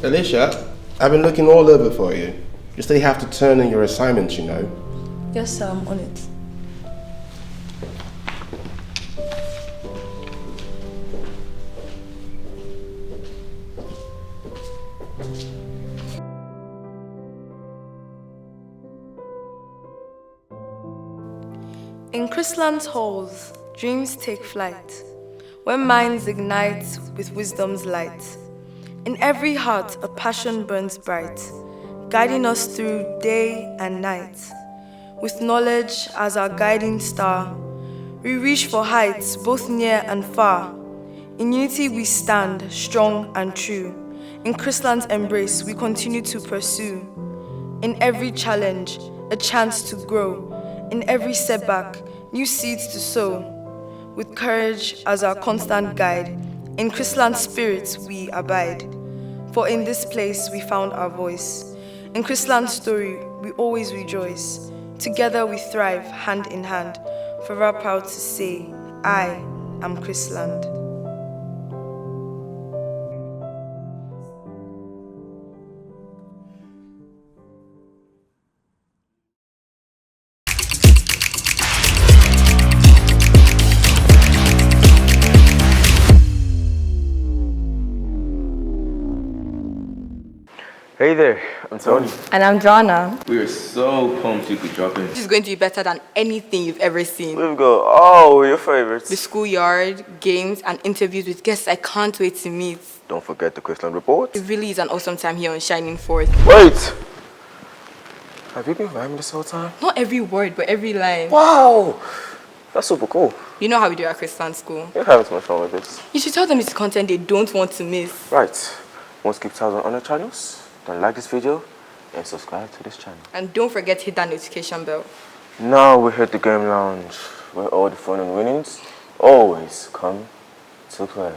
Alicia, I've been looking all over for you. You still have to turn in your assignments, you know. Yes, sir, I'm on it. In Chrisland's halls, dreams take flight, when minds ignite with wisdom's light. In every heart, a passion burns bright, guiding us through day and night. With knowledge as our guiding star, we reach for heights both near and far. In unity we stand, strong and true. In Chrisland's embrace, we continue to pursue. In every challenge, a chance to grow. In every setback, new seeds to sow. With courage as our constant guide, in Chrisland's spirits we abide. For in this place we found our voice. In Chrisland's story we always rejoice. Together we thrive hand in hand, forever proud to say, I am Chrisland. Hey there, I'm Tony. And I'm Joanna. We are so pumped you could drop in. This is going to be better than anything you've ever seen. We've got all your favorites. The schoolyard, games, and interviews with guests I can't wait to meet. Don't forget the Chrisland Reports. It really is an awesome time here on Shining Forth. Wait! Have you been rhyming this whole time? Not every word, but every line. Wow! That's super cool. You know how we do at Chrisland School. You're having so much fun with this. You should tell them it's content they don't want to miss. Right. Want to keep tabs on other channels? Then like this video and subscribe to this channel. And don't forget to hit that notification bell. Now we hit the game lounge, where all the fun and winnings always come to play.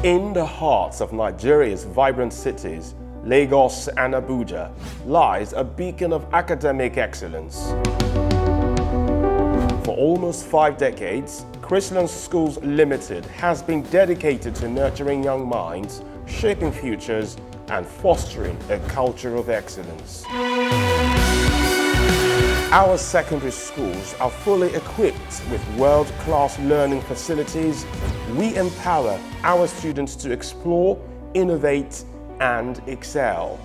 In the hearts of Nigeria's vibrant cities, Lagos and Abuja, lies a beacon of academic excellence. For almost 5 decades, Chrisland Schools Limited has been dedicated to nurturing young minds, shaping futures, and fostering a culture of excellence. Our secondary schools are fully equipped with world-class learning facilities. We empower our students to explore, innovate, and excel.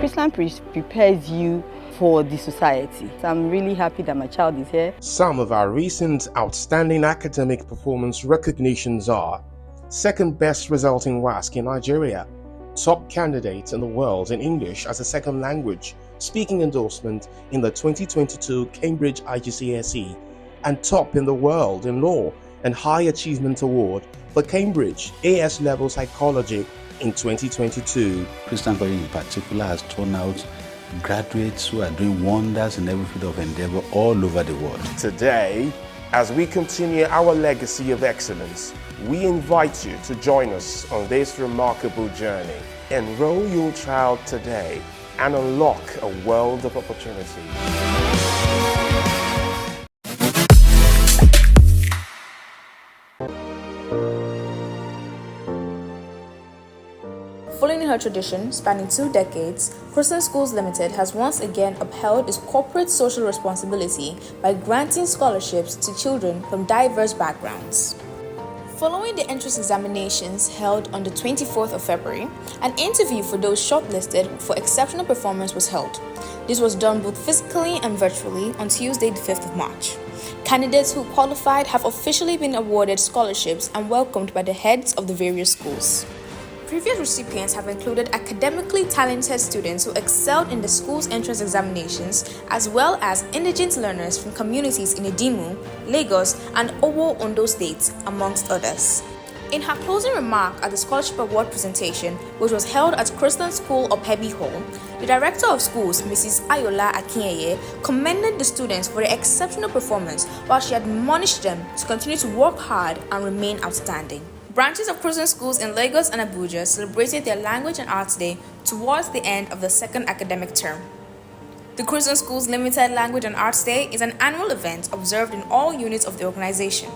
Chrisland prepares you for the society. So I'm really happy that my child is here. Some of our recent outstanding academic performance recognitions are: second best result in WASC in Nigeria, top candidate in the world in English as a second language, speaking endorsement in the 2022 Cambridge IGCSE, and top in the world in law and High Achievement Award for Cambridge AS Level Psychology in 2022. Chrisland College in particular has turned out graduates who are doing wonders in every field of endeavor all over the world. Today, as we continue our legacy of excellence, we invite you to join us on this remarkable journey. Enroll your child today and unlock a world of opportunity. Following her tradition, spanning 2 decades, Chrisland Schools Limited has once again upheld its corporate social responsibility by granting scholarships to children from diverse backgrounds. Following the entrance examinations held on the 24th of February, an interview for those shortlisted for exceptional performance was held. This was done both physically and virtually on Tuesday, the 5th of March. Candidates who qualified have officially been awarded scholarships and welcomed by the heads of the various schools. Previous recipients have included academically talented students who excelled in the school's entrance examinations, as well as indigent learners from communities in Edimu, Lagos, and Owo Ondo states, amongst others. In her closing remark at the scholarship award presentation, which was held at Chrisland School of Hebi Hall, the Director of Schools, Mrs. Ayola Akinyeye, commended the students for their exceptional performance, while she admonished them to continue to work hard and remain outstanding. Branches of Chrisland Schools in Lagos and Abuja celebrated their Language and Arts Day towards the end of the second academic term. The Chrisland Schools Limited Language and Arts Day is an annual event observed in all units of the organization.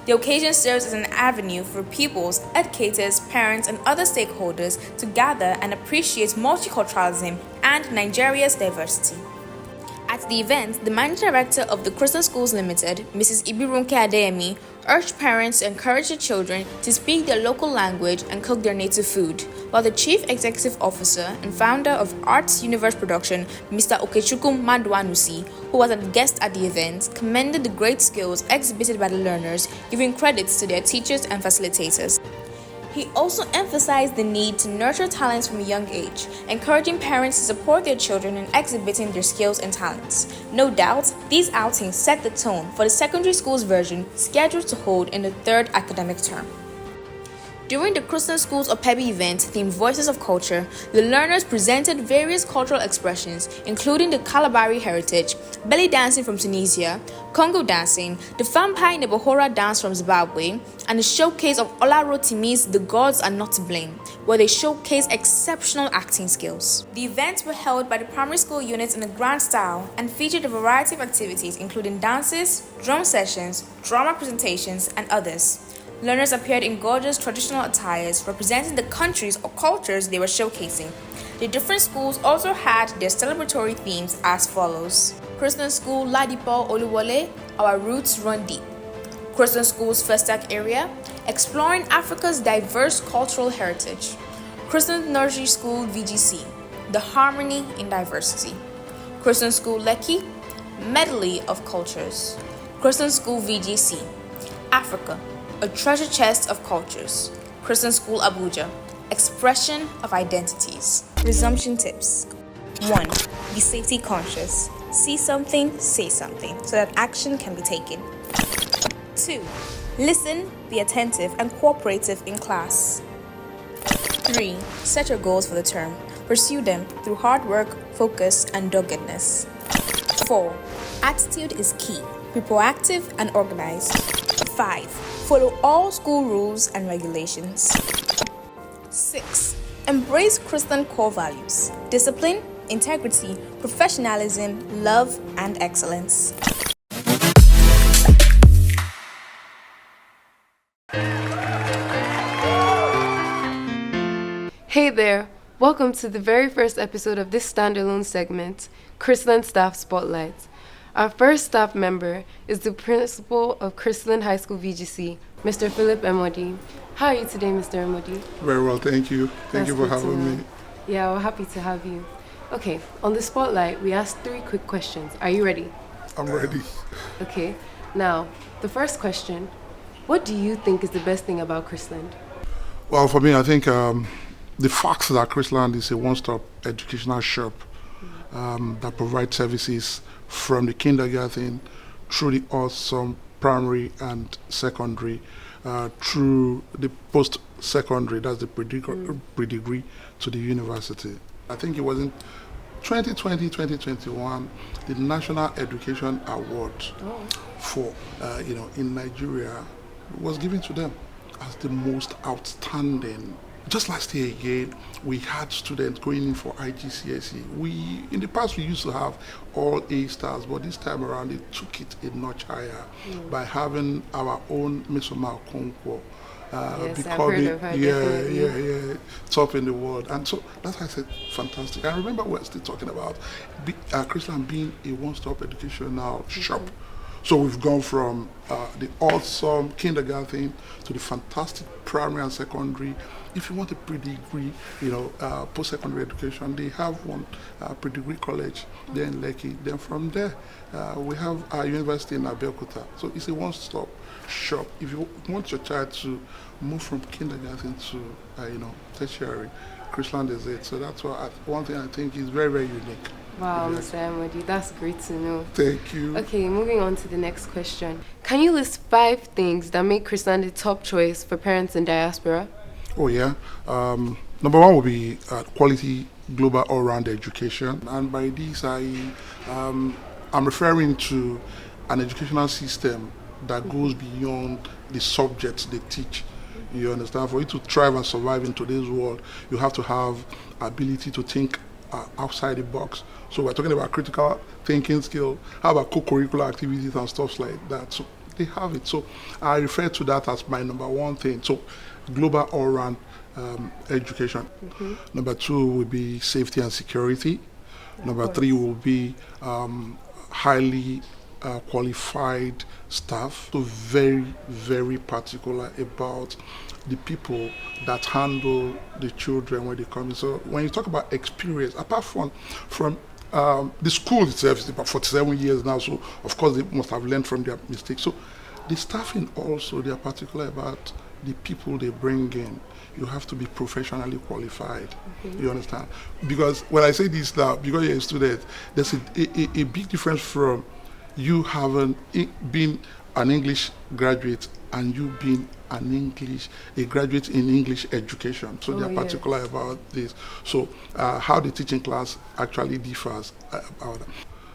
The occasion serves as an avenue for pupils, educators, parents, and other stakeholders to gather and appreciate multiculturalism and Nigeria's diversity. At the event, the Managing Director of the Chrisland Schools Limited, Mrs. Ibirunke Adeyemi, urged parents to encourage their children to speak their local language and cook their native food, while the Chief Executive Officer and founder of Arts Universe Production, Mr. Okechukwu Madwanusi, who was a guest at the event, commended the great skills exhibited by the learners, giving credits to their teachers and facilitators. He also emphasized the need to nurture talents from a young age, encouraging parents to support their children in exhibiting their skills and talents. No doubt, these outings set the tone for the secondary school's version scheduled to hold in the third academic term. During the Chrisland Schools of Pebi event themed Voices of Culture, the learners presented various cultural expressions, including the Kalabari heritage, belly dancing from Tunisia, Congo dancing, the Fampai Nebohora dance from Zimbabwe, and the showcase of Olaro Timi's The Gods Are Not to Blame, where they showcased exceptional acting skills. The events were held by the primary school units in a grand style and featured a variety of activities, including dances, drum sessions, drama presentations, and others. Learners appeared in gorgeous traditional attires representing the countries or cultures they were showcasing. The different schools also had their celebratory themes as follows. Chrisland School Ladipo Oluwole, Our Roots Run Deep. Chrisland School's Festac area, Exploring Africa's Diverse Cultural Heritage. Chrisland Nursery School VGC, The Harmony in Diversity. Chrisland School Lekki, Medley of Cultures. Chrisland School VGC, Africa, A Treasure Chest of Cultures. Chrisland School Abuja, Expression of Identities. Resumption tips. 1. Be safety conscious. See something, say something, so that action can be taken. 2. Listen, be attentive and cooperative in class. 3. Set your goals for the term. Pursue them through hard work, focus, and doggedness. 4. Attitude is key. Be proactive and organized. 5. Follow all school rules and regulations. 6. Embrace Chrisland core values: discipline, integrity, professionalism, love, and excellence. Hey there! Welcome to the very first episode of this standalone segment, Chrisland Staff Spotlight. Our first staff member is the principal of Chrisland High School VGC, Mr. Philip Emodi. How are you today, Mr. Emodi? Very well, thank you. Thank you for having me. Yeah, we're happy to have you. Okay, on the Spotlight, we asked 3 quick questions. Are you ready? I'm ready. Okay, now, the first question, what do you think is the best thing about Chrisland? Well, for me, I think the fact that Chrisland is a one-stop educational shop that provides services from the kindergarten through the awesome primary and secondary, through the post-secondary, that's the pre-degree to the university. I think it was in 2020, 2021, the National Education Award for, in Nigeria was given to them as the most outstanding Just last year again, we had students going in for IGCSE. In the past, we used to have all A stars, but this time around, they took it a notch higher by having our own Misoma Okonkwo. Yes, Because I've heard of her, top in the world. And so that's why I said fantastic. I remember we're still talking about Chrisland being a one-stop educational shop. So we've gone from the awesome kindergarten to the fantastic primary and secondary. If you want a pre-degree, post-secondary education, they have one pre-degree college there in Lekki. Then from there, we have our university in Abuja. So it's a one-stop shop. If you want your child to move from kindergarten to, tertiary, Chrisland is it. So that's one thing I think is very, very unique. Wow, Mr. Amadi, that's great to know. Thank you. Okay, moving on to the next question. Can you list 5 things that make Chrisland the top choice for parents in diaspora? Oh yeah. Number one will be quality global all-round education, and by this I'm referring to an educational system that goes beyond the subjects they teach. You understand? For you to thrive and survive in today's world, you have to have ability to think outside the box. So we're talking about critical thinking skill. How about co-curricular activities and stuff like that? So they have it. So I refer to that as my number one thing. So global all-round education. Number 2 would be safety and security. Number 3 will be highly qualified staff. So very, very particular about the people that handle the children when they come in. So when you talk about experience, apart from the school itself is about 47 years now, so of course they must have learned from their mistakes. So the staffing also, they are particular about the people they bring in. You have to be professionally qualified. You understand? Because when I say this now, because you're a student, there's a big difference from you having been an English graduate and you being a graduate in English education. So they're particular about this. So how the teaching class actually differs about that.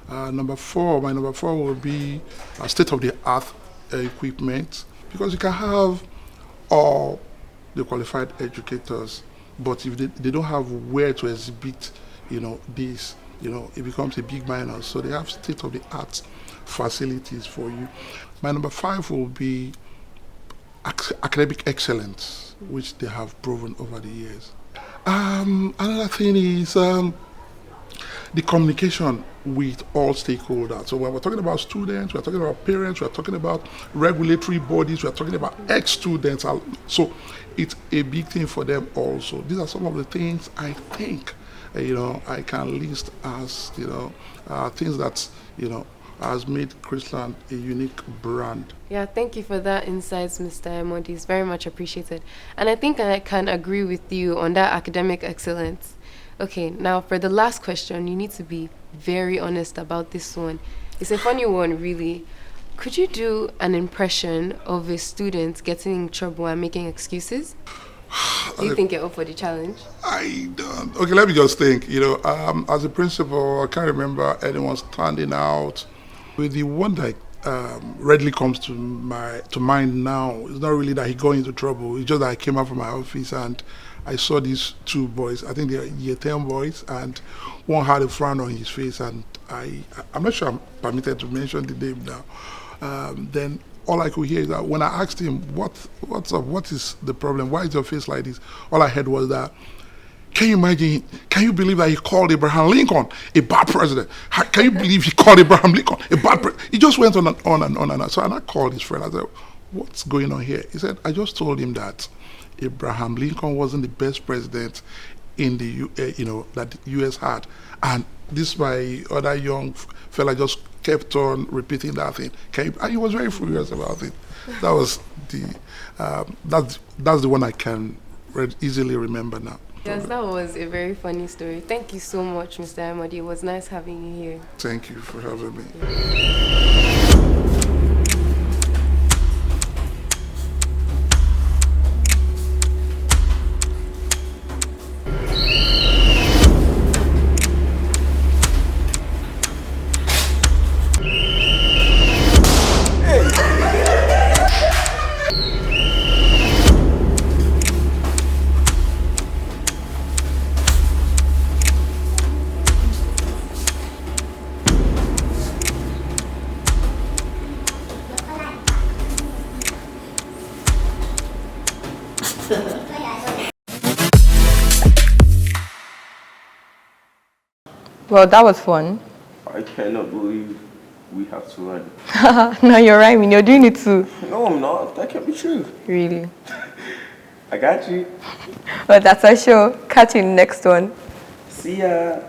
My number 4 will be state-of-the-art equipment, because you can have all the qualified educators, but if they don't have where to exhibit, this, it becomes a big minus. So they have state-of-the-art facilities for you. My number 5 will be academic excellence, which they have proven over the years. Another thing is the communication with all stakeholders. So when we're talking about students, we're talking about parents, we're talking about regulatory bodies, we're talking about ex-students. So it's a big thing for them also. These are some of the things I think, I can list as, things that, has made Chrisland a unique brand. Yeah, thank you for that insights, Mr. Amodi. It's very much appreciated. And I think I can agree with you on that academic excellence. Okay, now for the last question, you need to be very honest about this one. It's a funny one, really. Could you do an impression of a student getting in trouble and making excuses? Do you think you're up for the challenge? I don't. Okay, let me just think. As a principal, I can't remember anyone standing out. With the one that readily comes to mind now, it's not really that he got into trouble. It's just that I came out from my office and I saw these 2 boys. I think they are year 10 boys, and one had a frown on his face, and I'm not sure I'm permitted to mention the name now. Then all I could hear is that when I asked him, what's up, what is the problem, why is your face like this? All I heard was that, can you imagine, can you believe that he called Abraham Lincoln a bad president? Can you believe he called Abraham Lincoln a bad president? He just went on and on and on and on. So I called his friend, I said, what's going on here? He said, I just told him that Abraham Lincoln wasn't the best president in the that the U.S. had, and this my other young fella just kept on repeating that thing. And he was very furious about it. That was that's the one I can easily remember now. Yes, that was a very funny story. Thank you so much, Mr. Amadi. It was nice having you here. Thank you for having me. Well, that was fun. I cannot believe we have to run. No, you're rhyming. You're doing it too. No, I'm not. That can't be true. Really? I got you. Well, that's our show. Catch you in the next one. See ya.